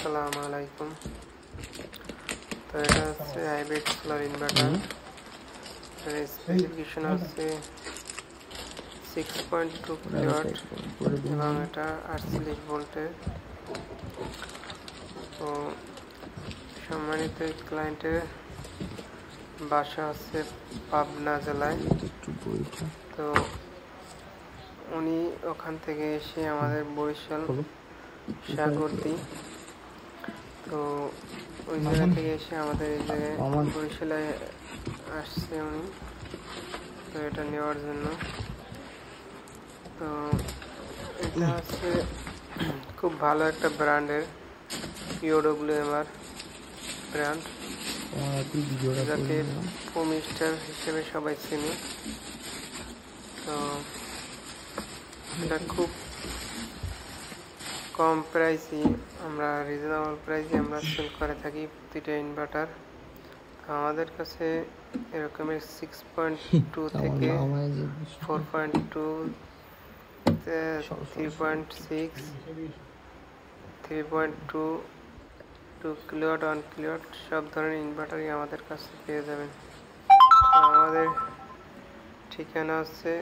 আসসালামু আলাইকুম। তো এটা হচ্ছে হাইব্রিড সোলার ইনভার্টার। এর স্পেসিফিকেশন হচ্ছে 6.2 কিলোওয়াট এবং এটা 48 ভোল্টের। তো সম্মানিত ক্লায়েন্টের বাসা হচ্ছে পাবনা জেলায়। তো উনি ওখান থেকে এসে আমাদের বরিশাল সাগরদী, তো ওই জায়গা থেকে এসে আমাদের এই জায়গায় বরিশালে আসছে উনি, তো এটা নেওয়ার জন্য। তো এটা হচ্ছে খুব ভালো একটা ব্র্যান্ডের POWMR ব্র্যান্ড, যাকে পোমিস্টার হিসেবে সবাই চিনি। তো এটা খুব কম প্রাইসে আমরা রিজনেবল প্রাইসে আমরা সেল করে থাকি প্রতিটা ইনভার্টার। আমাদের কাছে এরকমের 6.2 থেকে 4.2, 3.6, 3.2, 2 কিলোওয়াট, 1 কিলোওয়াট সব ধরনের ইনভার্টারই আমাদের কাছে পেয়ে যাবেন। আমাদের ঠিকানা হচ্ছে